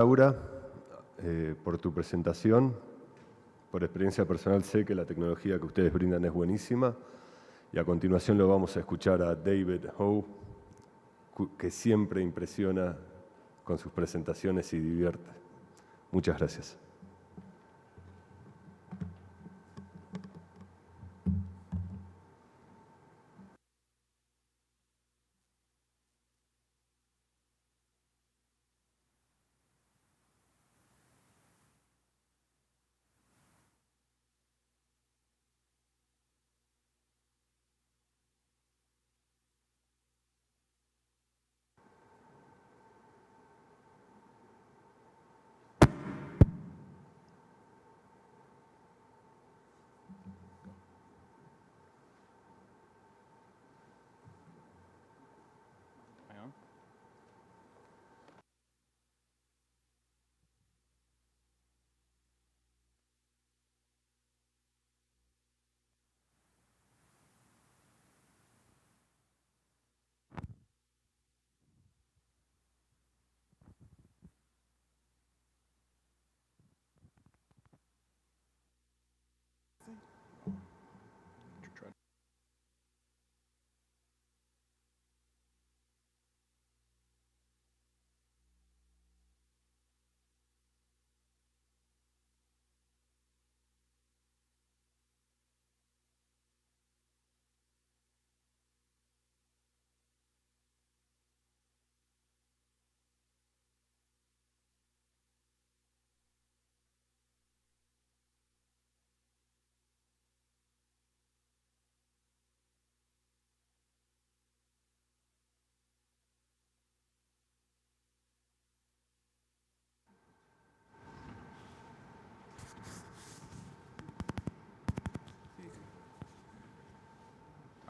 Laura, por tu presentación. Por experiencia personal sé que la tecnología que ustedes brindan es buenísima. Y a continuación lo vamos a escuchar a David Howe, que siempre impresiona con sus presentaciones y divierte. Muchas gracias.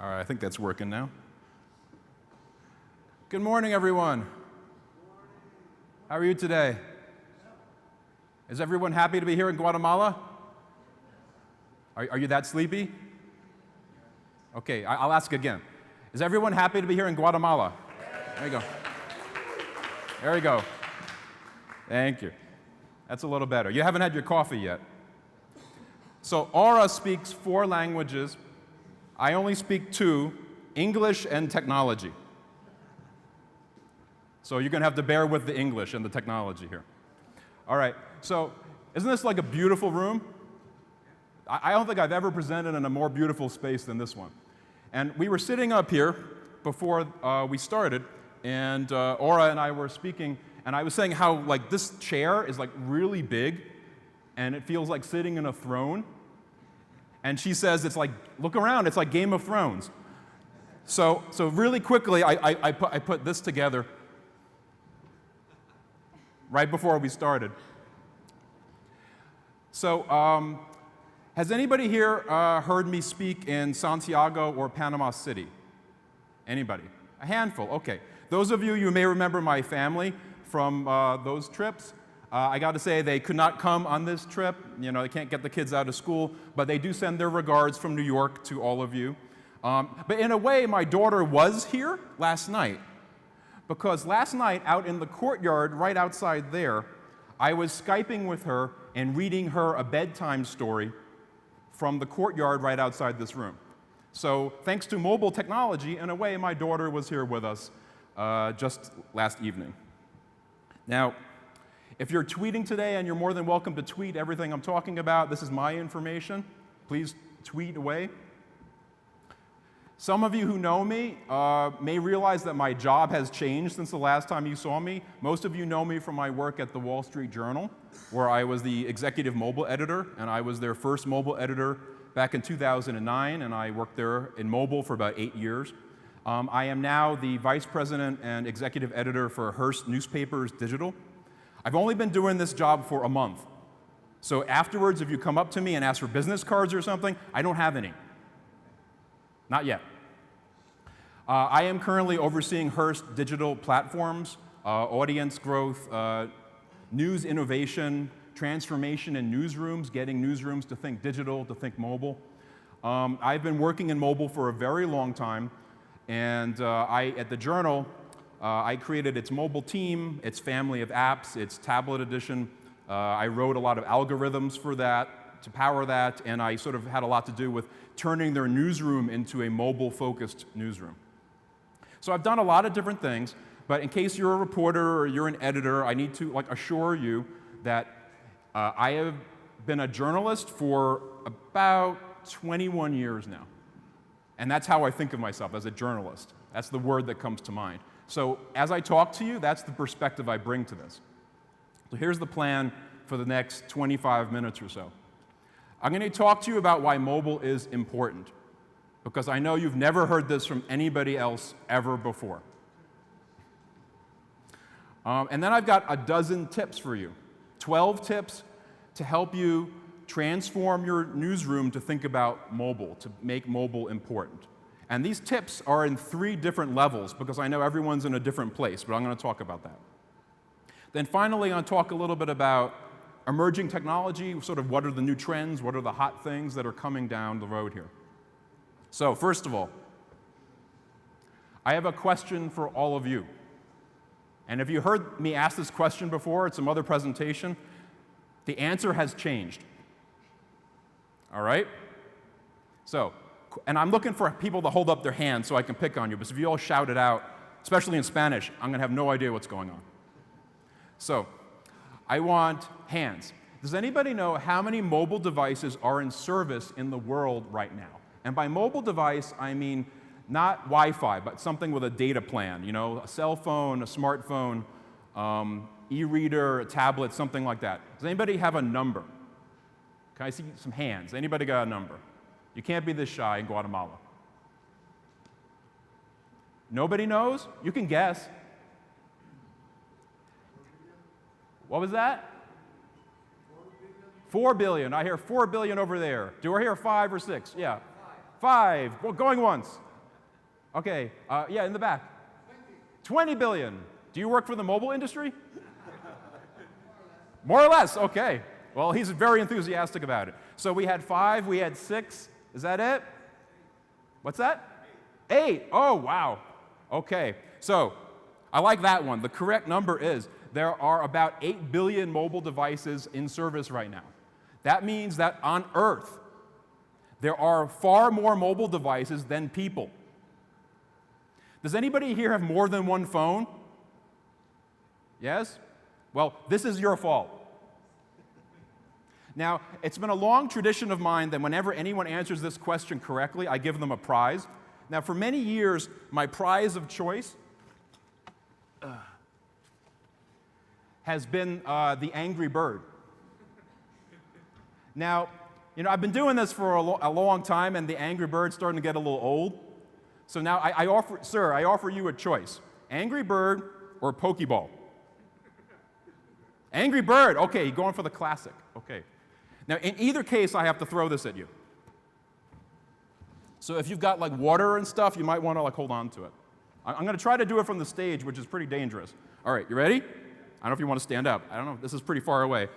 All right, I think that's working now. Good morning, everyone. How are you today? Is everyone happy to be here in Guatemala? Are you that sleepy? Okay, I'll ask again. Is everyone happy to be here in Guatemala? There you go. There you go. Thank you. That's a little better. You haven't had your coffee yet. So Aura speaks 4 languages. I only speak 2, English and technology. So you're going to have to bear with the English and the technology here. All right, so isn't this like a beautiful room? I don't think I've ever presented in a more beautiful space than this one. And we were sitting up here before we started, and Aura and I were speaking, and I was saying how like this chair is like really big, and it feels like sitting in a throne. And she says, it's like, look around, it's like Game of Thrones. So really quickly, I put this together right before we started. So has anybody here heard me speak in Santiago or Panama City? Anybody? A handful, okay. Those of you may remember my family from those trips. I got to say, they could not come on this trip. You know, they can't get the kids out of school, but they do send their regards from New York to all of you. But in a way, my daughter was here last night, because last night, out in the courtyard right outside there, I was Skyping with her and reading her a bedtime story from the courtyard right outside this room. So thanks to mobile technology, in a way, my daughter was here with us just last evening. Now, if you're tweeting today, and you're more than welcome to tweet everything I'm talking about, this is my information. Please tweet away. Some of you who know me may realize that my job has changed since the last time you saw me. Most of you know me from my work at the Wall Street Journal, where I was the executive mobile editor, and I was their first mobile editor back in 2009, and I worked there in mobile for about 8 years. I am now the vice president and executive editor for Hearst Newspapers Digital. I've only been doing this job for a month. So afterwards, if you come up to me and ask for business cards or something, I don't have any. Not yet. I am currently overseeing Hearst digital platforms, audience growth, news innovation, transformation in newsrooms, getting newsrooms to think digital, to think mobile. I've been working in mobile for a very long time, and at the Journal, I created its mobile team, its family of apps, its tablet edition. I wrote a lot of algorithms for that, to power that, and I sort of had a lot to do with turning their newsroom into a mobile-focused newsroom. So I've done a lot of different things, but in case you're a reporter or you're an editor, I need to assure you that I have been a journalist for about 21 years now. And that's how I think of myself, as a journalist. That's the word that comes to mind. So as I talk to you, that's the perspective I bring to this. So here's the plan for the next 25 minutes or so. I'm going to talk to you about why mobile is important, because I know you've never heard this from anybody else ever before. And then I've got a dozen tips for you, 12 tips to help you transform your newsroom to think about mobile, to make mobile important. And these tips are in 3 different levels, because I know everyone's in a different place, but I'm going to talk about that. Then finally, I'm going to talk a little bit about emerging technology, sort of what are the new trends, what are the hot things that are coming down the road here. So first of all, I have a question for all of you. And if you heard me ask this question before at some other presentation, the answer has changed. All right? So, and I'm looking for people to hold up their hands so I can pick on you, because if you all shout it out, especially in Spanish, I'm going to have no idea what's going on. So, I want hands. Does anybody know how many mobile devices are in service in the world right now? And by mobile device, I mean not Wi-Fi, but something with a data plan, you know, a cell phone, a smartphone, e-reader, a tablet, something like that. Does anybody have a number? Can I see some hands? Anybody got a number? You can't be this shy in Guatemala. Nobody knows? You can guess. What was that? 4 billion. I hear 4 billion over there. Do I hear 5 or 6? Yeah. 5. Well, going once. Okay. Yeah, in the back. 20 billion. Do you work for the mobile industry? More or less. Okay. Well, he's very enthusiastic about it. So we had 5, we had 6. Is that it? What's that? 8. Oh, wow. Okay. So I like that one. The correct number is there are about 8 billion mobile devices in service right now. That means that on Earth, there are far more mobile devices than people. Does anybody here have more than one phone? Yes? Well, this is your fault. Now, it's been a long tradition of mine that whenever anyone answers this question correctly, I give them a prize. Now, for many years, my prize of choice has been the Angry Bird. Now, you know, I've been doing this for a long time, and the Angry Bird's starting to get a little old. So now I offer you a choice. Angry Bird or Pokeball? Angry Bird. Okay, you're going for the classic. Okay. Now, in either case, I have to throw this at you. So if you've got like water and stuff, you might want to like hold on to it. I'm going to try to do it from the stage, which is pretty dangerous. All right, you ready? I don't know if you want to stand up. I don't know. This is pretty far away.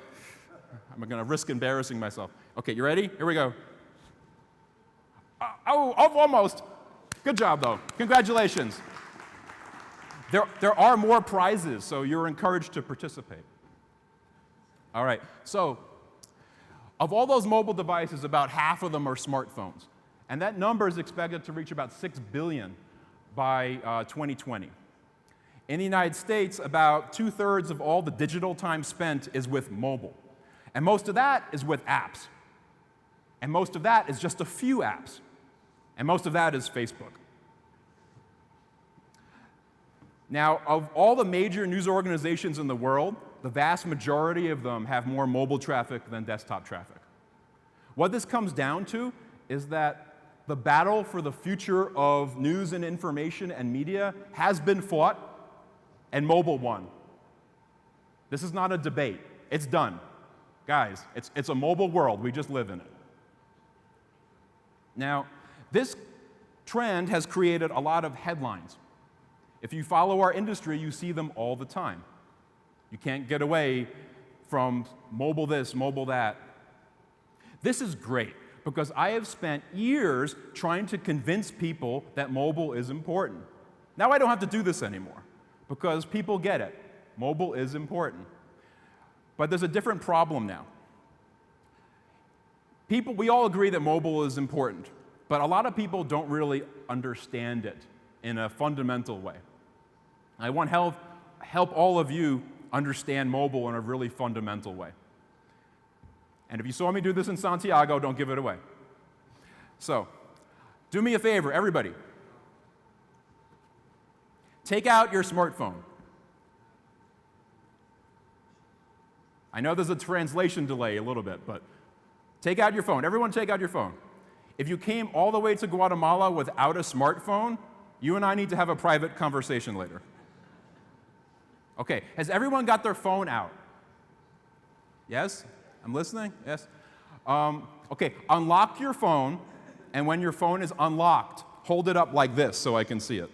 I'm going to risk embarrassing myself. Okay, you ready? Here we go. Almost. Good job, though. Congratulations. There are more prizes, so you're encouraged to participate. All right, so of all those mobile devices, about half of them are smartphones. And that number is expected to reach about 6 billion by 2020. In the United States, about 2/3 of all the digital time spent is with mobile. And most of that is with apps. And most of that is just a few apps. And most of that is Facebook. Now, of all the major news organizations in the world, the vast majority of them have more mobile traffic than desktop traffic. What this comes down to is that the battle for the future of news and information and media has been fought, and mobile won. This is not a debate. It's done. Guys, it's a mobile world. We just live in it. Now, this trend has created a lot of headlines. If you follow our industry, you see them all the time. You can't get away from mobile this, mobile that. This is great, because I have spent years trying to convince people that mobile is important. Now I don't have to do this anymore. because people get it. Mobile is important. But there's a different problem now. We all agree that mobile is important, but a lot of people don't really understand it in a fundamental way. I want to help all of you understand mobile in a really fundamental way. And if you saw me do this in Santiago, don't give it away. So, do me a favor, everybody. Take out your smartphone. I know there's a translation delay a little bit, but take out your phone. Everyone take out your phone. If you came all the way to Guatemala without a smartphone, you and I need to have a private conversation later. Okay, has everyone got their phone out? Yes? I'm listening? Yes? Okay, unlock your phone, and when your phone is unlocked, hold it up like this so I can see it.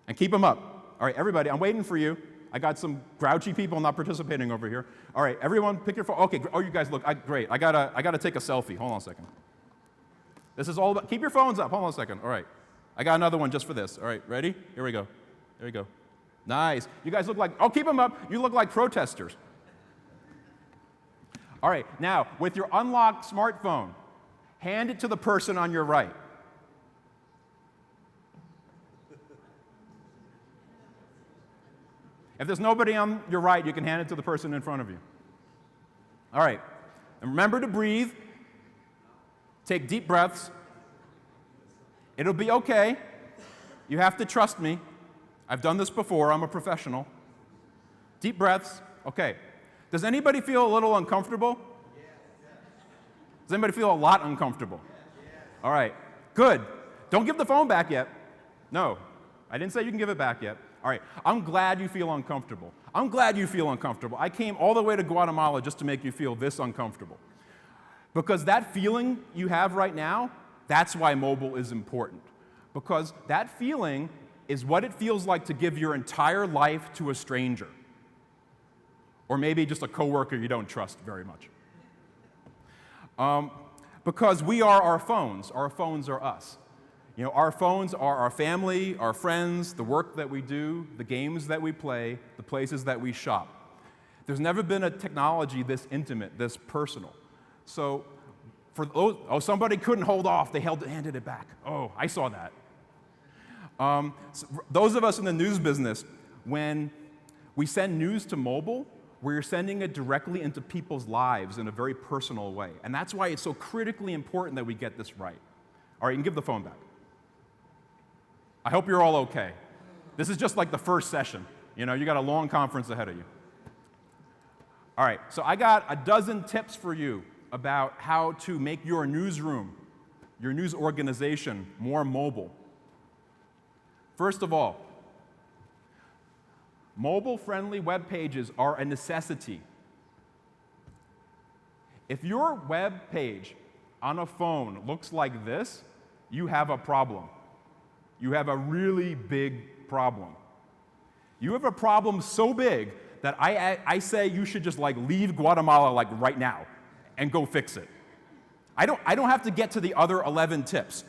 And keep them up. All right, everybody, I'm waiting for you. I got some grouchy people not participating over here. All right, everyone, pick your phone. Okay, oh, you guys look great. I gotta take a selfie. Hold on a second. This is all about. Keep your phones up. Hold on a second. All right, I got another one just for this. All right, ready? Here we go. There we go. Nice. You guys look like. Oh, keep them up. You look like protesters. All right, now with your unlocked smartphone, hand it to the person on your right. If there's nobody on your right, you can hand it to the person in front of you. All right. And remember to breathe. Take deep breaths. It'll be okay. You have to trust me. I've done this before. I'm a professional. Deep breaths. Okay. Does anybody feel a little uncomfortable? Does anybody feel a lot uncomfortable? All right. Good. Don't give the phone back yet. No. I didn't say you can give it back yet. All right, I'm glad you feel uncomfortable. I'm glad you feel uncomfortable. I came all the way to Guatemala just to make you feel this uncomfortable. Because that feeling you have right now, that's why mobile is important. Because that feeling is what it feels like to give your entire life to a stranger. Or maybe just a coworker you don't trust very much. Because we are our phones. Our phones are us. You know, our phones are our family, our friends, the work that we do, the games that we play, the places that we shop. There's never been a technology this intimate, this personal. So, for those, somebody couldn't hold off, they handed it back. Oh, I saw that. So those of us in the news business, when we send news to mobile, we're sending it directly into people's lives in a very personal way. And that's why it's so critically important that we get this right. All right, you can give the phone back. I hope you're all okay. This is just like the first session. You know, you got a long conference ahead of you. All right, so I got a dozen tips for you about how to make your newsroom, your news organization, more mobile. First of all, mobile-friendly web pages are a necessity. If your web page on a phone looks like this, you have a problem. You have a really big problem. You have a problem so big that I say you should just like leave Guatemala like right now and go fix it. I don't have to get to the other 11 tips.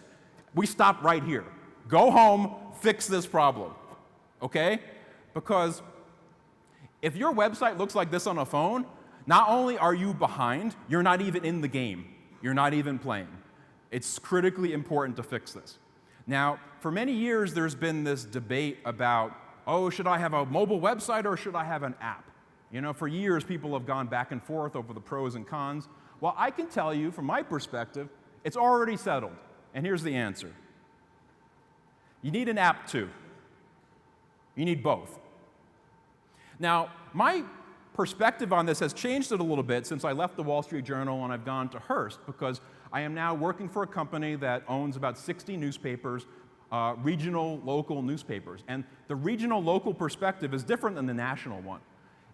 We stop right here. Go home, fix this problem, okay? Because if your website looks like this on a phone, not only are you behind, you're not even in the game. You're not even playing. It's critically important to fix this. Now, for many years, there's been this debate about, oh, should I have a mobile website or should I have an app? You know, for years, people have gone back and forth over the pros and cons. Well, I can tell you, from my perspective, it's already settled. And here's the answer. You need an app, too. You need both. Now, my perspective on this has changed it a little bit since I left the Wall Street Journal and I've gone to Hearst, because I am now working for a company that owns about 60 newspapers, regional, local newspapers. And the regional, local perspective is different than the national one.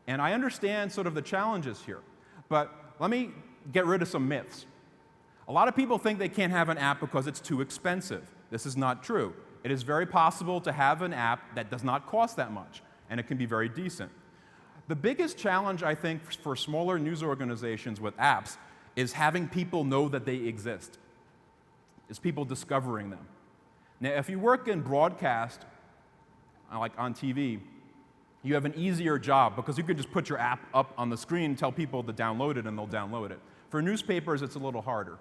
And I understand sort of the challenges here. But let me get rid of some myths. A lot of people think they can't have an app because it's too expensive. This is not true. It is very possible to have an app that does not cost that much, and it can be very decent. The biggest challenge, I think, for smaller news organizations with apps is having people know that they exist, is people discovering them. Now, if you work in broadcast, like on TV, you have an easier job because you can just put your app up on the screen and tell people to download it, and they'll download it. For newspapers, it's a little harder.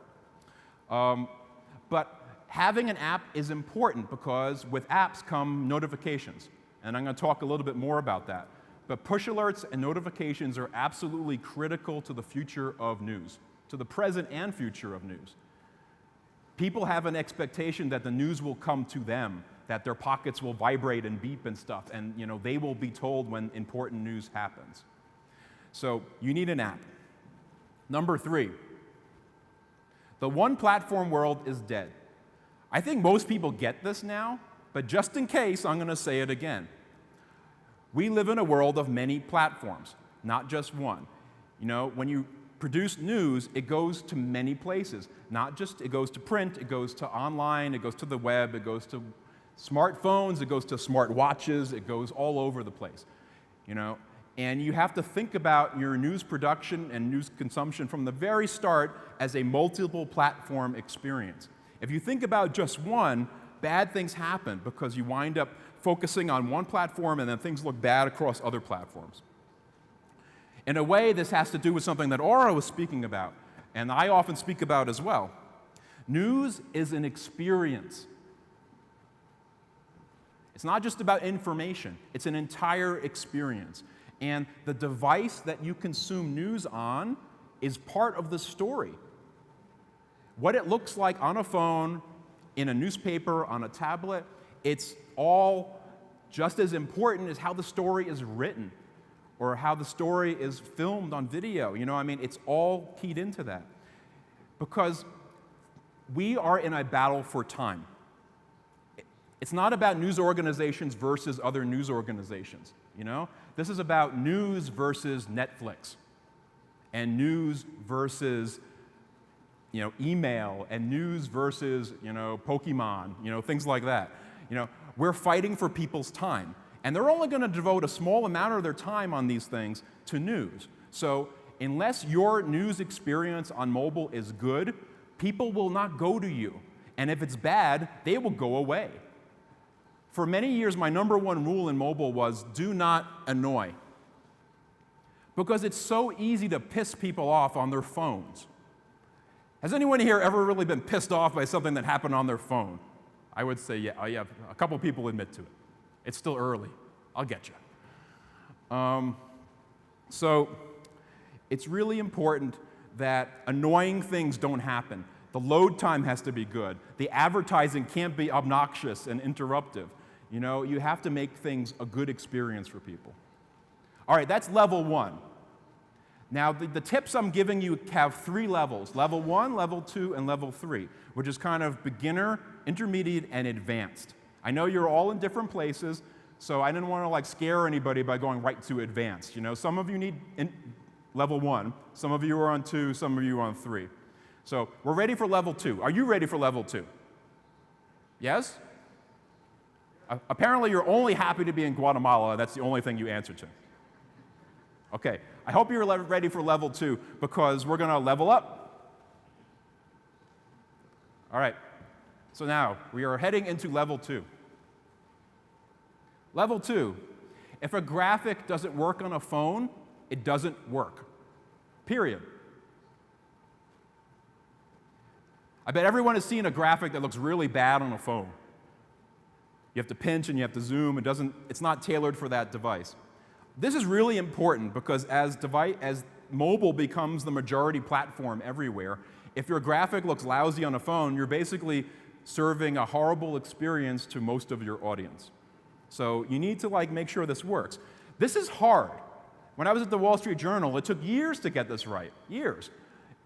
But having an app is important because with apps come notifications, and I'm going to talk a little bit more about that. But push alerts and notifications are absolutely critical to the future of news, to the present and future of news. People have an expectation that the news will come to them, that their pockets will vibrate and beep and stuff, and they will be told when important news happens. So you need an app. Number 3, the one-platform world is dead. I think most people get this now, but just in case, I'm going to say it again. We live in a world of many platforms, not just one. When you produce news, it goes to many places. Not just it goes to print, it goes to online, it goes to the web, it goes to smartphones, it goes to smart watches, it goes all over the place. And you have to think about your news production and news consumption from the very start as a multiple platform experience. If you think about just one, bad things happen because you wind up focusing on one platform and then things look bad across other platforms. In a way, this has to do with something that Aura was speaking about, and I often speak about as well. News is an experience. It's not just about information, it's an entire experience. And the device that you consume news on is part of the story. What it looks like on a phone, in a newspaper, on a tablet, it's all just as important as how the story is written or how the story is filmed on video. It's all keyed into that. Because we are in a battle for time. It's not about news organizations versus other news organizations, This is about news versus Netflix, and news versus, email, and news versus, Pokemon, things like that. We're fighting for people's time, and they're only going to devote a small amount of their time on these things to news. So unless your news experience on mobile is good, people will not go to you, and if it's bad, they will go away. For many years, my number one rule in mobile was do not annoy. Because it's so easy to piss people off on their phones. Has anyone here ever really been pissed off by something that happened on their phone? I would say, yeah, a couple people admit to it. It's still early. I'll get you. So it's really important that annoying things don't happen. The load time has to be good. The advertising can't be obnoxious and interruptive. You have to make things a good experience for people. All right, that's level 1. Now, the tips I'm giving you have 3 levels: level 1, level 2, and level 3, which is kind of beginner, intermediate, and advanced. I know you're all in different places, so I didn't want to scare anybody by going right to advanced. Some of you need level 1, some of you are on 2, some of you are on 3. So we're ready for level 2. Are you ready for level 2? Yes? Apparently, you're only happy to be in Guatemala. That's the only thing you answer to. Okay, I hope you're ready for level 2 because we're going to level up. All right, so now we are heading into level 2. Level 2, if a graphic doesn't work on a phone, it doesn't work. Period. I bet everyone has seen a graphic that looks really bad on a phone. You have to pinch and you have to zoom. It's not tailored for that device. This is really important because as mobile becomes the majority platform everywhere, if your graphic looks lousy on a phone, you're basically serving a horrible experience to most of your audience. So you need to make sure this works. This is hard. When I was at the Wall Street Journal, it took years to get this right, years.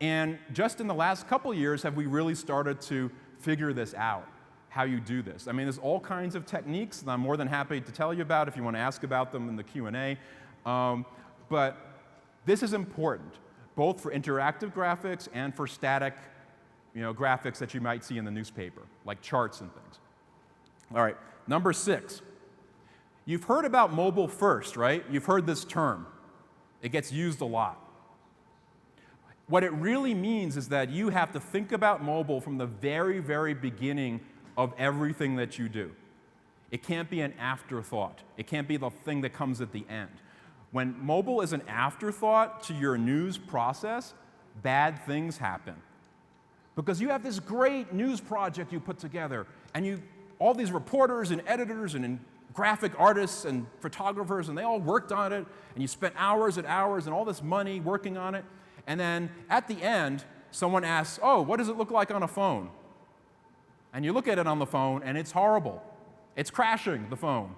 And just in the last couple years have we really started to figure this out, how you do this. There's all kinds of techniques that I'm more than happy to tell you about if you want to ask about them in the Q&A. But this is important, both for interactive graphics and for static graphics that you might see in the newspaper, like charts and things. All right, number 6. You've heard about mobile first, right? You've heard this term. It gets used a lot. What it really means is that you have to think about mobile from the very, very beginning of everything that you do. It can't be an afterthought. It can't be the thing that comes at the end. When mobile is an afterthought to your news process, bad things happen. Because you have this great news project you put together, and all these reporters and editors and graphic artists and photographers, and they all worked on it, and you spent hours and hours and all this money working on it, and then at the end, someone asks, oh, what does it look like on a phone? And you look at it on the phone, and it's horrible. It's crashing, the phone.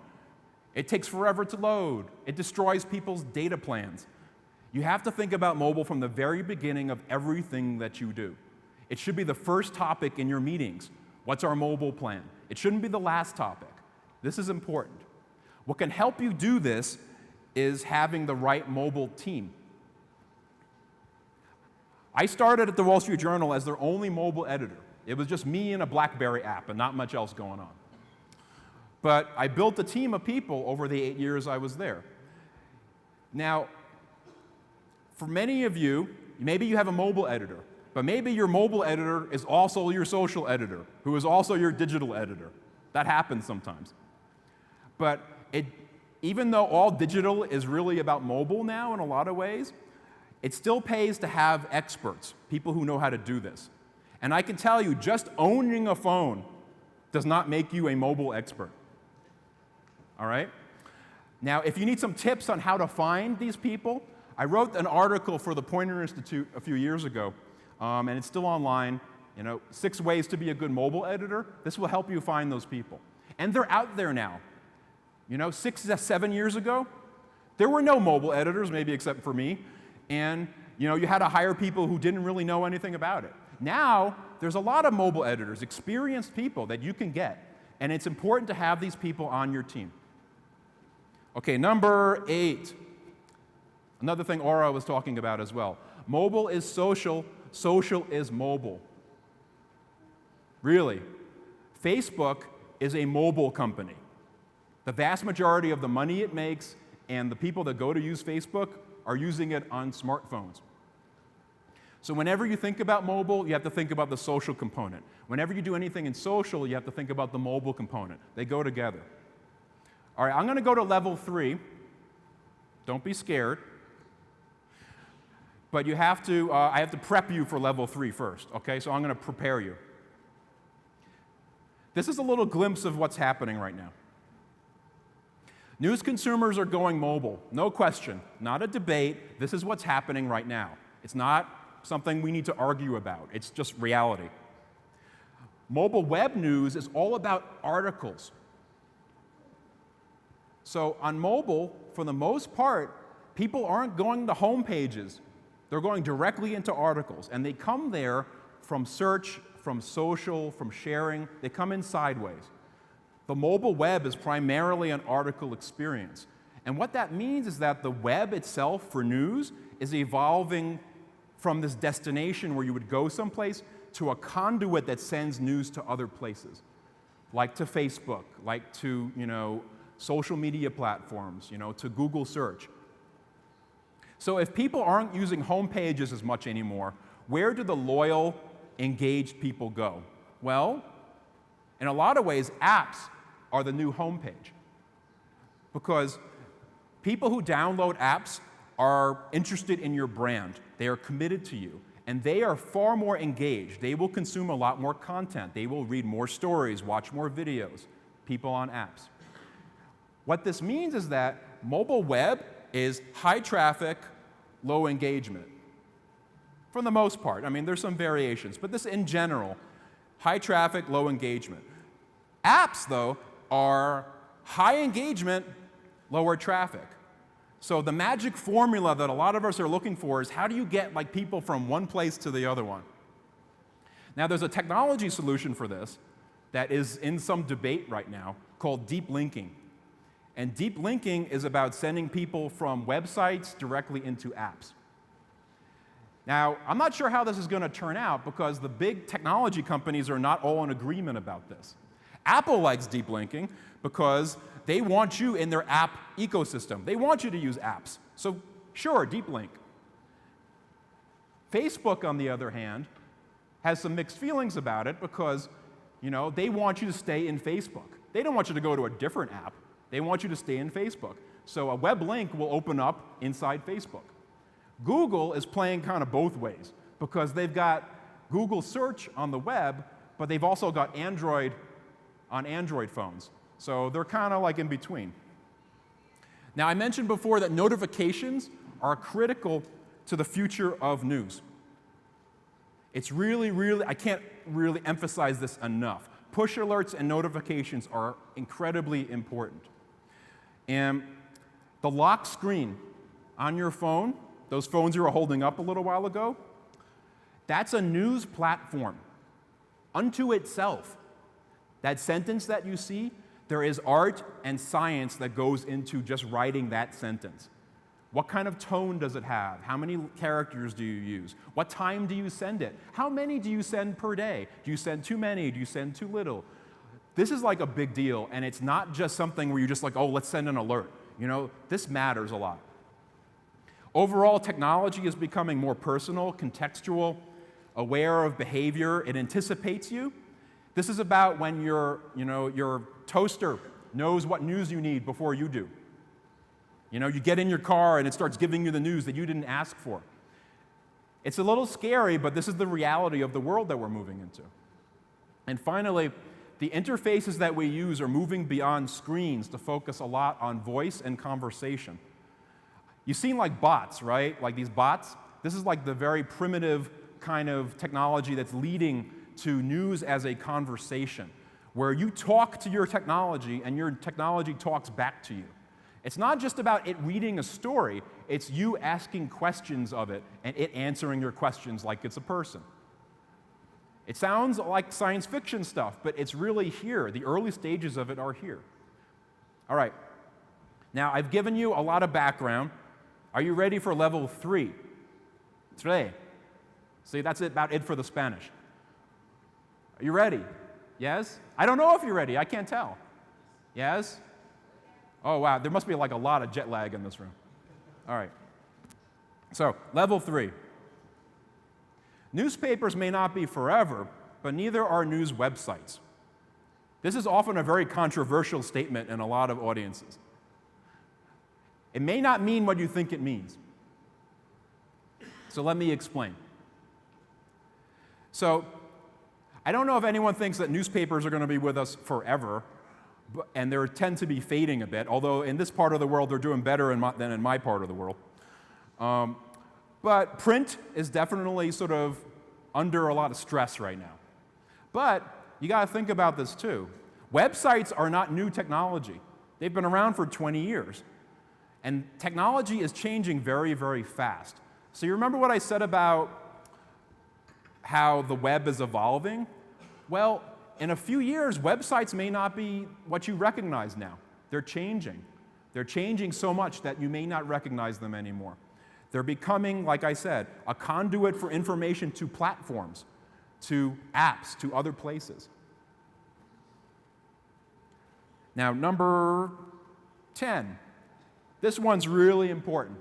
It takes forever to load. It destroys people's data plans. You have to think about mobile from the very beginning of everything that you do. It should be the first topic in your meetings. What's our mobile plan? It shouldn't be the last topic. This is important. What can help you do this is having the right mobile team. I started at the Wall Street Journal as their only mobile editor. It was just me and a BlackBerry app and not much else going on. But I built a team of people over the 8 years I was there. Now, for many of you, maybe you have a mobile editor, but maybe your mobile editor is also your social editor, who is also your digital editor. That happens sometimes. But even though all digital is really about mobile now in a lot of ways, it still pays to have experts, people who know how to do this. And I can tell you, just owning a phone does not make you a mobile expert. All right? Now, if you need some tips on how to find these people, I wrote an article for the Poynter Institute a few years ago, and it's still online. 6 ways to be a good mobile editor. This will help you find those people. And they're out there now. 6 to 7 years ago, there were no mobile editors, maybe except for me, and you had to hire people who didn't really know anything about it. Now, there's a lot of mobile editors, experienced people that you can get, and it's important to have these people on your team. Okay, number 8. Another thing Aura was talking about as well. Mobile is social, social is mobile. Really, Facebook is a mobile company. The vast majority of the money it makes and the people that go to use Facebook are using it on smartphones. So whenever you think about mobile, you have to think about the social component. Whenever you do anything in social, you have to think about the mobile component. They go together. All right, I'm going to go to level 3. Don't be scared. But I have to prep you for level 3 first, okay? So I'm going to prepare you. This is a little glimpse of what's happening right now. News consumers are going mobile, no question. Not a debate. This is what's happening right now. It's not something we need to argue about. It's just reality. Mobile web news is all about articles. So on mobile, for the most part, people aren't going to home pages. They're going directly into articles, and they come there from search, from social, from sharing. They come in sideways. The mobile web is primarily an article experience. And what that means is that the web itself for news is evolving from this destination where you would go someplace to a conduit that sends news to other places, like to Facebook, like to, social media platforms, to Google search. So if people aren't using home pages as much anymore, where do the loyal, engaged people go? Well, in a lot of ways, apps are the new homepage. Because people who download apps are interested in your brand. They are committed to you. And they are far more engaged. They will consume a lot more content. They will read more stories, watch more videos, people on apps. What this means is that mobile web is high traffic, low engagement. For the most part. I mean, there's some variations, but this in general, high traffic, low engagement. Apps, though, are high engagement, lower traffic. So the magic formula that a lot of us are looking for is how do you get people from one place to the other one? Now, there's a technology solution for this that is in some debate right now called deep linking. And deep linking is about sending people from websites directly into apps. Now, I'm not sure how this is going to turn out because the big technology companies are not all in agreement about this. Apple likes deep linking because they want you in their app ecosystem. They want you to use apps. So sure, deep link. Facebook, on the other hand, has some mixed feelings about it because, they want you to stay in Facebook. They don't want you to go to a different app. They want you to stay in Facebook. So a web link will open up inside Facebook. Google is playing kind of both ways because they've got Google search on the web, but they've also got Android on Android phones. So they're kind of like in between. Now, I mentioned before that notifications are critical to the future of news. It's really, I can't really emphasize this enough. Push alerts and notifications are incredibly important. And the lock screen on your phone, those phones you were holding up a little while ago, that's a news platform unto itself. That sentence that you see, there is art and science that goes into just writing that sentence. What kind of tone does it have? How many characters do you use? What time do you send it? How many do you send per day? Do you send too many? Do you send too little? This is like a big deal, and it's not just something where you're just like, oh, let's send an alert. You know, this matters a lot. Overall, technology is becoming more personal, contextual, aware of behavior. It anticipates you. This is about when your toaster knows what news you need before you do. You know, you get in your car and it starts giving you the news that you didn't ask for. It's a little scary, but this is the reality of the world that we're moving into. And finally, the interfaces that we use are moving beyond screens to focus a lot on voice and conversation. You've seen like bots, right? Like these bots. This is like the very primitive kind of technology that's leading to news as a conversation, where you talk to your technology and your technology talks back to you. It's not just about it reading a story, it's you asking questions of it and it answering your questions like it's a person. It sounds like science fiction stuff, but it's really here. The early stages of it are here. All right. Now, I've given you a lot of background. Are you ready for level 3? Tres. See, that's about it for the Spanish. Are you ready? Yes? I don't know if you're ready. I can't tell. Yes? Oh, wow. There must be like a lot of jet lag in this room. All right. So, level 3. Newspapers may not be forever, but neither are news websites. This is often a very controversial statement in a lot of audiences. It may not mean what you think it means. So let me explain. So, I don't know if anyone thinks that newspapers are going to be with us forever, and they tend to be fading a bit, although in this part of the world they're doing better than in my part of the world. But print is definitely sort of under a lot of stress right now. But you got to think about this too. Websites are not new technology. They've been around for 20 years. And technology is changing very, very fast. So you remember what I said about how the web is evolving? Well, in a few years, websites may not be what you recognize now. They're changing. They're changing so much that you may not recognize them anymore. They're becoming, like I said, a conduit for information to platforms, to apps, to other places. Now, number 10. This one's really important.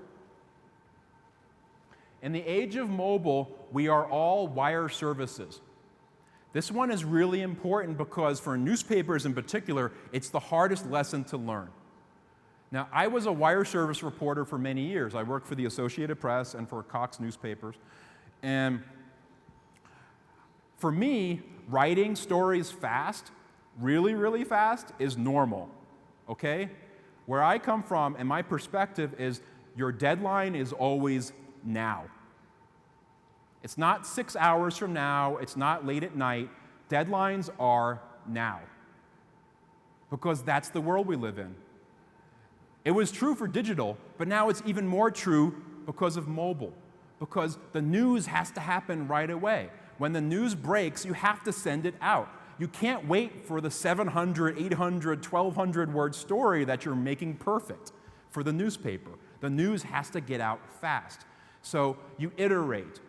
In the age of mobile, we are all wire services. This one is really important because for newspapers in particular, it's the hardest lesson to learn. Now, I was a wire service reporter for many years. I worked for the Associated Press and for Cox newspapers. And for me, writing stories fast, really, really fast, is normal, okay? Where I come from and my perspective is your deadline is always now. It's not 6 hours from now, it's not late at night. Deadlines are now. Because that's the world we live in. It was true for digital, but now it's even more true because of mobile. Because the news has to happen right away. When the news breaks, you have to send it out. You can't wait for the 700, 800, 1,200 word story that you're making perfect for the newspaper. The news has to get out fast. So you iterate.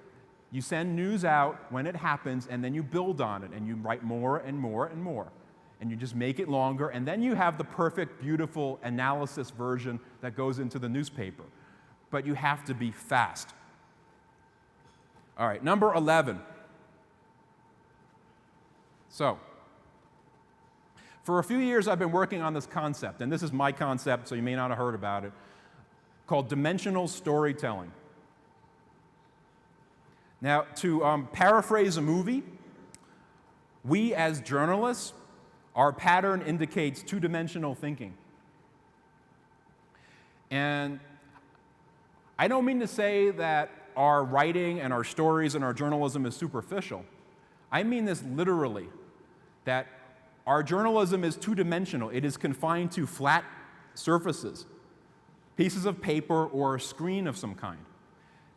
You send news out when it happens, and then you build on it, and you write more and more and more. And you just make it longer, and then you have the perfect, beautiful analysis version that goes into the newspaper. But you have to be fast. All right, number 11. So, For a few years, I've been working on this concept, and this is my concept, so you may not have heard about it, called dimensional storytelling. Now, to paraphrase a movie, we as journalists, our pattern indicates two-dimensional thinking. And I don't mean to say that our writing and our stories and our journalism is superficial. I mean this literally, that our journalism is two-dimensional. It is confined to flat surfaces, pieces of paper or a screen of some kind.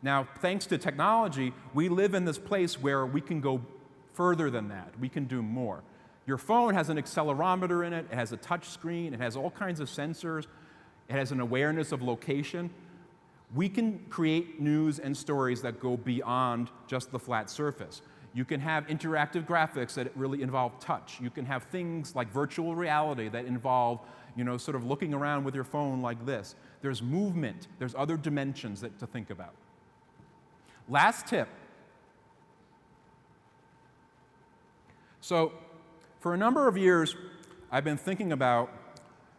Now, thanks to technology, we live in this place where we can go further than that. We can do more. Your phone has an accelerometer in it. It has a touch screen. It has all kinds of sensors. It has an awareness of location. We can create news and stories that go beyond just the flat surface. You can have interactive graphics that really involve touch. You can have things like virtual reality that involve, sort of looking around with your phone like this. There's movement. There's other dimensions to think about. Last tip. So, for a number of years, I've been thinking about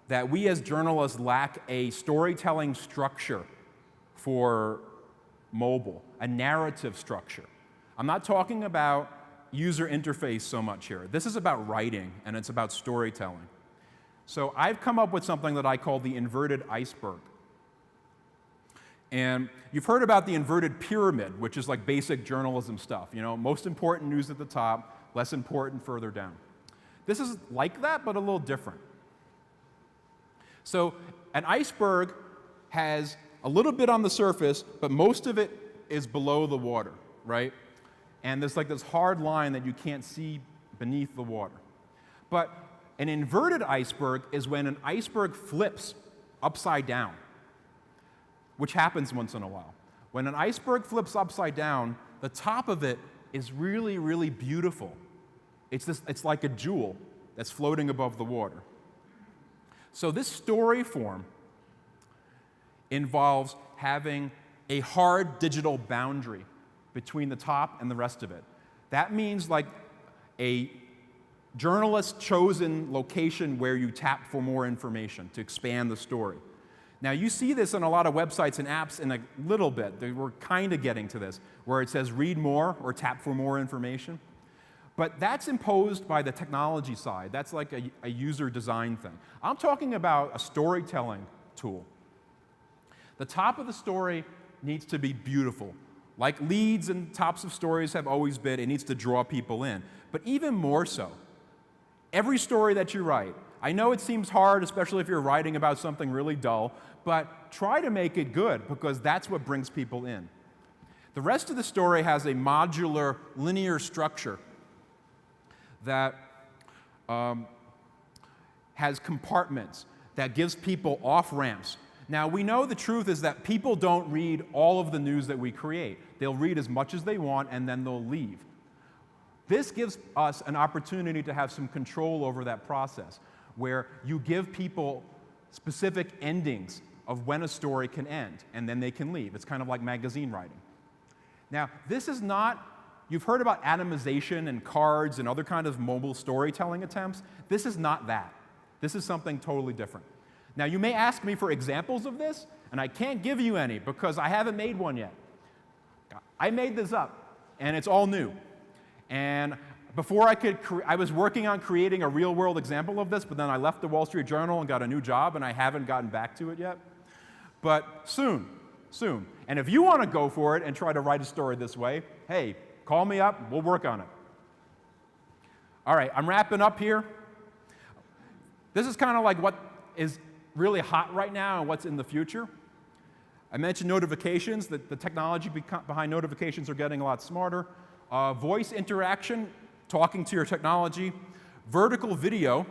that we as journalists lack a storytelling structure for mobile, a narrative structure. I'm not talking about user interface so much here. This is about writing, and it's about storytelling. So I've come up with something that I call the inverted iceberg. And you've heard about the inverted pyramid, which is like basic journalism stuff. Most important news at the top, less important further down. This is like that, but a little different. So an iceberg has a little bit on the surface, but most of it is below the water, right? And there's like this hard line that you can't see beneath the water. But an inverted iceberg is when an iceberg flips upside down, which happens once in a while. When an iceberg flips upside down, the top of it is really, really beautiful. It's like a jewel that's floating above the water. So this story form involves having a hard digital boundary between the top and the rest of it. That means like a journalist-chosen location where you tap for more information to expand the story. Now, you see this on a lot of websites and apps in a little bit. We're kind of getting to this, where it says read more or tap for more information. But that's imposed by the technology side. That's like a user design thing. I'm talking about a storytelling tool. The top of the story needs to be beautiful. Like leads and tops of stories have always been, it needs to draw people in. But even more so, every story that you write, I know it seems hard, especially if you're writing about something really dull, but try to make it good, because that's what brings people in. The rest of the story has a modular, linear structure that has compartments, that gives people off-ramps. Now, we know the truth is that people don't read all of the news that we create. They'll read as much as they want, and then they'll leave. This gives us an opportunity to have some control over that process, where you give people specific endings of when a story can end, and then they can leave. It's kind of like magazine writing. Now, this is not, you've heard about atomization and cards and other kind of mobile storytelling attempts. This is not that. This is something totally different. Now, you may ask me for examples of this, and I can't give you any because I haven't made one yet. I made this up, and it's all new. And before I was working on creating a real-world example of this, but then I left the Wall Street Journal and got a new job, and I haven't gotten back to it yet. But soon. And if you want to go for it and try to write a story this way, hey, call me up, we'll work on it. All right, I'm wrapping up here. This is kind of like what is really hot right now and what's in the future. I mentioned notifications, that the technology behind notifications are getting a lot smarter. Voice interaction, talking to your technology. Vertical video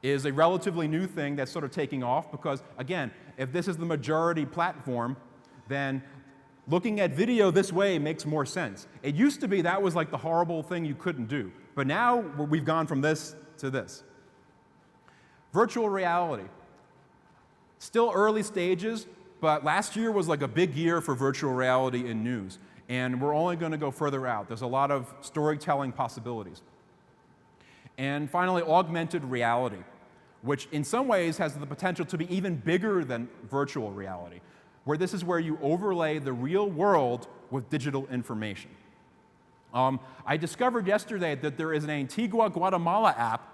is a relatively new thing that's sort of taking off because, again, if this is the majority platform, then looking at video this way makes more sense. It used to be that was like the horrible thing you couldn't do, but now we've gone from this to this. Virtual reality. Still early stages, but last year was like a big year for virtual reality in news, and we're only going to go further out. There's a lot of storytelling possibilities. And finally, augmented reality, which in some ways has the potential to be even bigger than virtual reality, where this is where you overlay the real world with digital information. I discovered yesterday that there is an Antigua, Guatemala app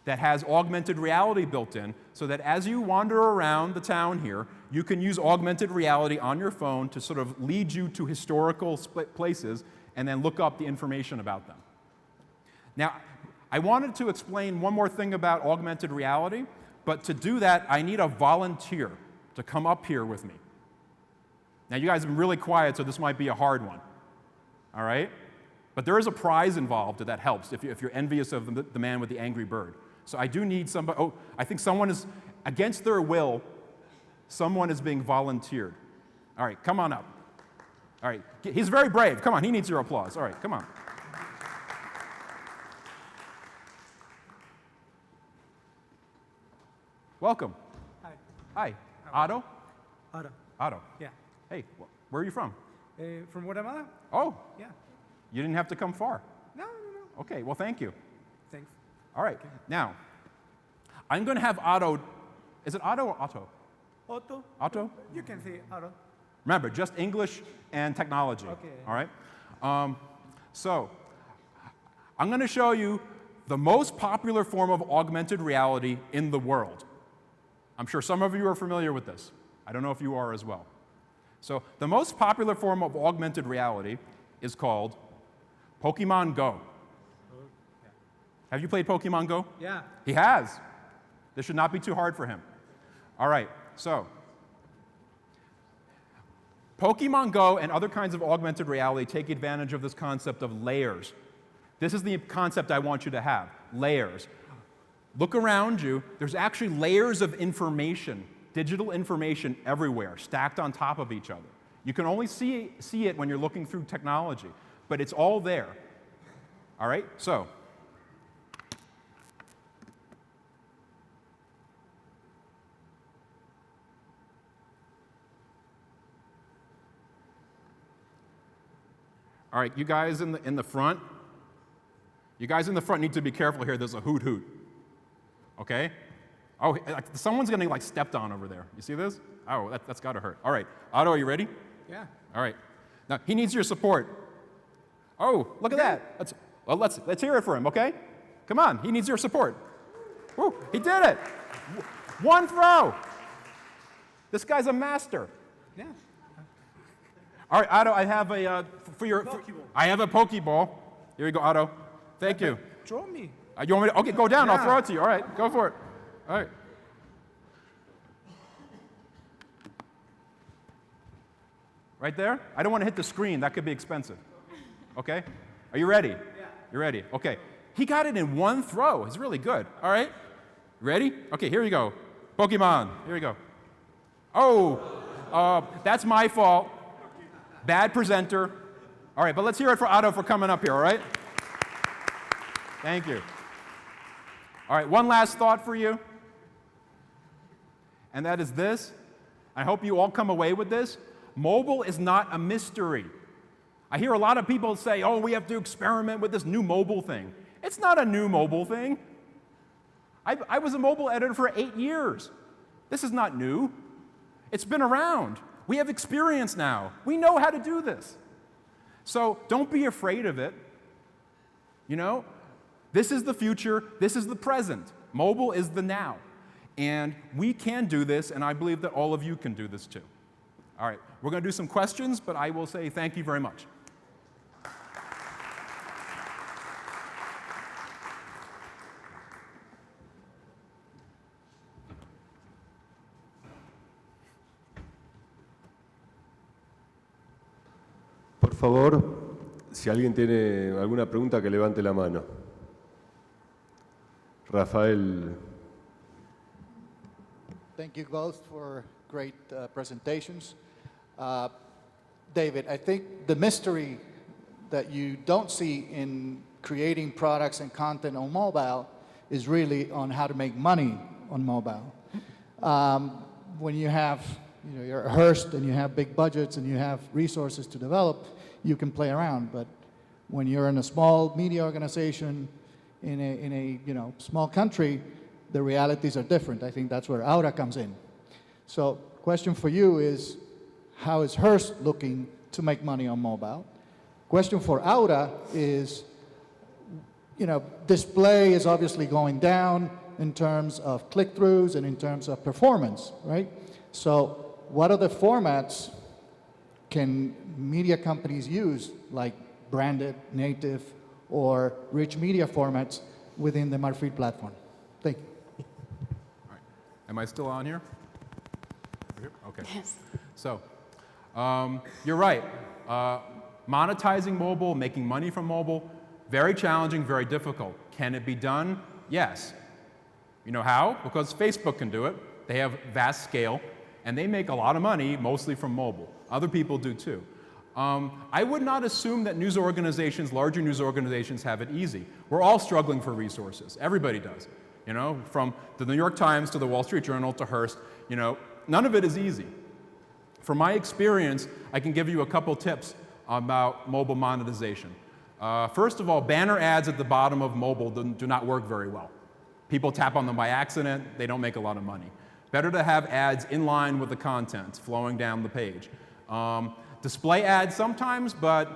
that has augmented reality built in, so that as you wander around the town here, you can use augmented reality on your phone to sort of lead you to historical places and then look up the information about them. Now, I wanted to explain one more thing about augmented reality, but to do that, I need a volunteer to come up here with me. Now, you guys have been really quiet, so this might be a hard one, all right? But there is a prize involved that helps if you're envious of the man with the angry bird. So I do need somebody. Oh, I think someone is, against their will, someone is being volunteered. All right, come on up. All right, he's very brave. Come on, he needs your applause. All right, come on. Welcome. Hi. Hi. Otto? Otto. Otto. Yeah. Hey, where are you from? From Guatemala? Oh, Yeah. you didn't have to come far. No. Okay, well, thank you. Thanks. All right, now, I'm going to have Otto, is it Otto or Otto? Otto? Otto? You can say Otto. Remember, just English and technology. Okay. All right? So, I'm going to show you the most popular form of augmented reality in the world. I'm sure some of you are familiar with this. I don't know if you are as well. So, the most popular form of augmented reality is called Pokemon Go. Have you played Pokemon Go? Yeah. He has. This should not be too hard for him. All right, so Pokemon Go and other kinds of augmented reality take advantage of this concept of layers. This is the concept I want you to have, layers. Look around you. There's actually layers of information, digital information everywhere, stacked on top of each other. You can only see it when you're looking through technology, but it's all there. All right, so all right, you guys in the front, need to be careful here. There's a hoot hoot. Okay? Oh, someone's getting like stepped on over there. You see this? Oh, that's got to hurt. All right, Otto, are you ready? Yeah. All right. Now he needs your support. Oh, look at that. Let's hear it for him. Okay? Come on, he needs your support. Woo, he did it. One throw. This guy's a master. Yeah. All right, Otto, I have a I have a Pokeball. Here you go, Otto. Thank you. Draw me. You want me to? Okay, go down. Yeah. I'll throw it to you. All right, go for it. All right. Right there? I don't want to hit the screen. That could be expensive. Okay? Are you ready? Yeah. You're ready. Okay. He got it in one throw. He's really good. All right? Ready? Okay, here you go. Pokemon. Here you go. Oh, that's my fault. Bad presenter. All right, but let's hear it for Otto for coming up here, all right? Thank you. All right, one last thought for you, and that is this. I hope you all come away with this. Mobile is not a mystery. I hear a lot of people say, oh, we have to experiment with this new mobile thing. It's not a new mobile thing. I was a mobile editor for 8 years. This is not new. It's been around. We have experience now. We know how to do this. So don't be afraid of it. You know, this is the future. This is the present. Mobile is the now. And we can do this, and I believe that all of you can do this too. All right, we're going to do some questions, but I will say thank you very much. Por favor, si alguien tiene alguna pregunta, que levante la mano. Rafael. Thank you both for great presentations. David, I think the mystery that you don't see in creating products and content on mobile is really on how to make money on mobile. When you have, you're a Hearst and you have big budgets and you have resources to develop, you can play around. But when you're in a small media organization, in a small country, the realities are different. I think that's where Aura comes in. So, question for you is, how is Hearst looking to make money on mobile? Question for Aura is, display is obviously going down in terms of click-throughs and in terms of performance, right? So what other formats can media companies use, like branded, native, or rich media formats within the Marfil platform? Thank you. All right. Am I still on here? Over here? Okay. Yes. So, you're right. Monetizing mobile, making money from mobile, very challenging, very difficult. Can it be done? Yes. You know how? Because Facebook can do it. They have vast scale, and they make a lot of money, mostly from mobile. Other people do too. I would not assume that news organizations, larger news organizations, have it easy. We're all struggling for resources. Everybody does. From the New York Times to the Wall Street Journal to Hearst, none of it is easy. From my experience, I can give you a couple tips about mobile monetization. First of all, banner ads at the bottom of mobile do not work very well. People tap on them by accident, they don't make a lot of money. Better to have ads in line with the content, flowing down the page. Display ads sometimes, but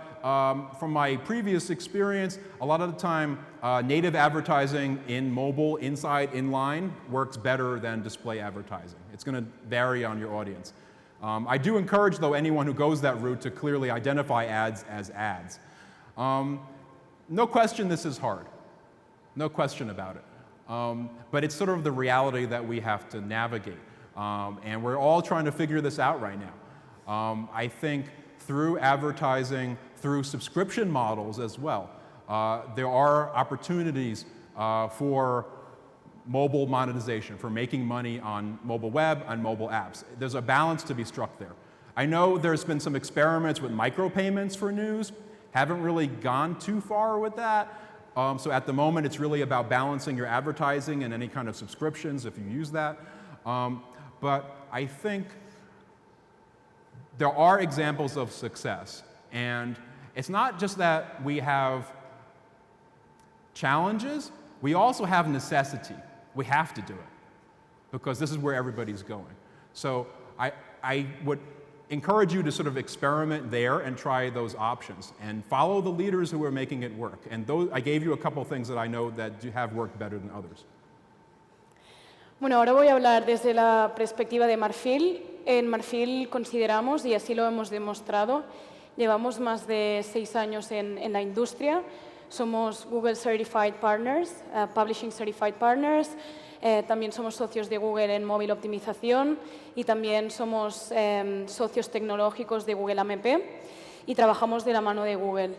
from my previous experience, a lot of the time, native advertising in mobile, inside, inline, works better than display advertising. It's going to vary on your audience. I do encourage, though, anyone who goes that route to clearly identify ads as ads. No question this is hard. No question about it. But it's sort of the reality that we have to navigate. And we're all trying to figure this out right now. I think through advertising, through subscription models as well, there are opportunities for mobile monetization, for making money on mobile web, on mobile apps. There's a balance to be struck there. I know there's been some experiments with micropayments for news. Haven't really gone too far with that. So at the moment, it's really about balancing your advertising and any kind of subscriptions if you use that. But I think there are examples of success. And it's not just that we have challenges, we also have necessity. We have to do it because this is where everybody's going. So I would encourage you to sort of experiment there and try those options and follow the leaders who are making it work. And I gave you a couple of things that I know that have worked better than others. Bueno, ahora voy a hablar desde la perspectiva de Marfil. En Marfil consideramos, y así lo hemos demostrado, llevamos más de 6 años en la industria. Somos Google Certified Partners, Publishing Certified Partners. También somos socios de Google en móvil optimización y también somos socios tecnológicos de Google AMP y trabajamos de la mano de Google.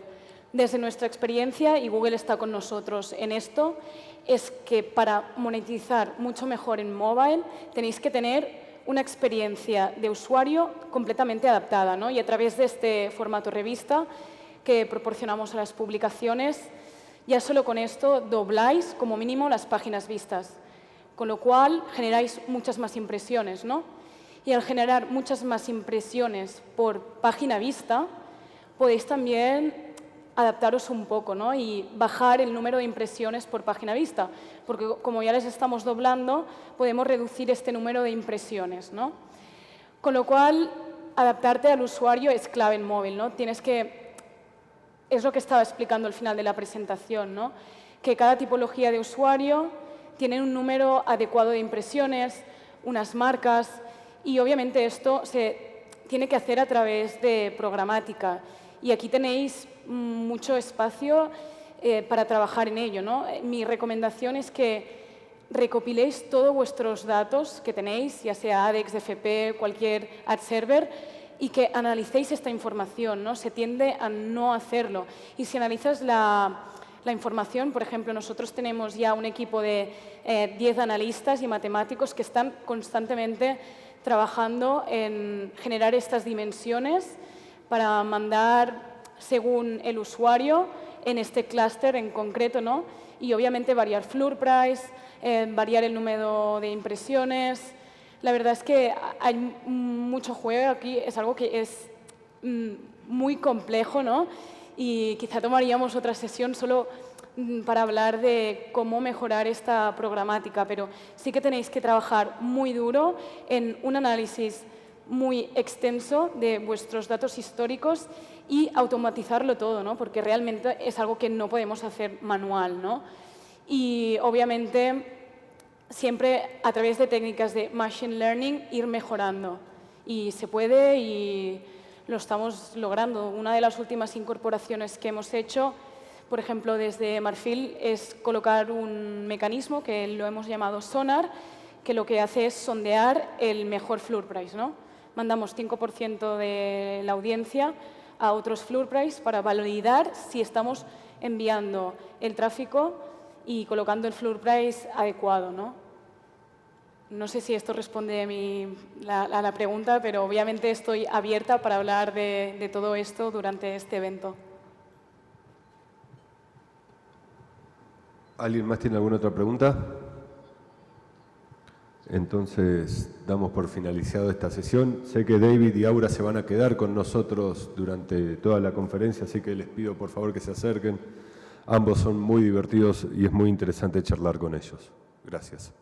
Desde nuestra experiencia, y Google está con nosotros en esto, es que para monetizar mucho mejor en mobile tenéis que tener una experiencia de usuario completamente adaptada, ¿no? Y a través de este formato revista que proporcionamos a las publicaciones, ya solo con esto dobláis como mínimo las páginas vistas, con lo cual generáis muchas más impresiones, ¿no? Y al generar muchas más impresiones por página vista, podéis también adaptaros un poco, ¿no? Y bajar el número de impresiones por página vista, porque como ya les estamos doblando, podemos reducir este número de impresiones, ¿no? Con lo cual, adaptarte al usuario es clave en móvil, ¿no? Es lo que estaba explicando al final de la presentación, ¿no? Que cada tipología de usuario tiene un número adecuado de impresiones, unas marcas, y obviamente esto se tiene que hacer a través de programática. Y aquí tenéis mucho espacio para trabajar en ello, ¿no? Mi recomendación es que recopiléis todos vuestros datos que tenéis, ya sea ADEX, FP, cualquier ad server, y que analicéis esta información, ¿no? Se tiende a no hacerlo. Y si analizas la información, por ejemplo, nosotros tenemos ya un equipo de 10 analistas y matemáticos que están constantemente trabajando en generar estas dimensiones para mandar según el usuario en este clúster en concreto, ¿no? Y obviamente variar floor price, variar el número de impresiones. La verdad es que hay mucho juego aquí, es algo que es muy complejo, ¿no? Y quizá tomaríamos otra sesión solo para hablar de cómo mejorar esta programática, pero sí que tenéis que trabajar muy duro en un análisis muy extenso de vuestros datos históricos y automatizarlo todo, ¿no? Porque realmente es algo que no podemos hacer manual, ¿no? Y obviamente siempre a través de técnicas de machine learning ir mejorando. Y se puede y lo estamos logrando. Una de las últimas incorporaciones que hemos hecho, por ejemplo, desde Marfil, es colocar un mecanismo que lo hemos llamado sonar, que lo que hace es sondear el mejor floor price, ¿no? Mandamos 5% de la audiencia a otros floor price para validar si estamos enviando el tráfico y colocando el floor price adecuado, ¿no? No sé si esto responde a la pregunta, pero obviamente estoy abierta para hablar de todo esto durante este evento. ¿Alguien más tiene alguna otra pregunta? Entonces, damos por finalizado esta sesión. Sé que David y Aura se van a quedar con nosotros durante toda la conferencia, así que les pido por favor que se acerquen. Ambos son muy divertidos y es muy interesante charlar con ellos. Gracias.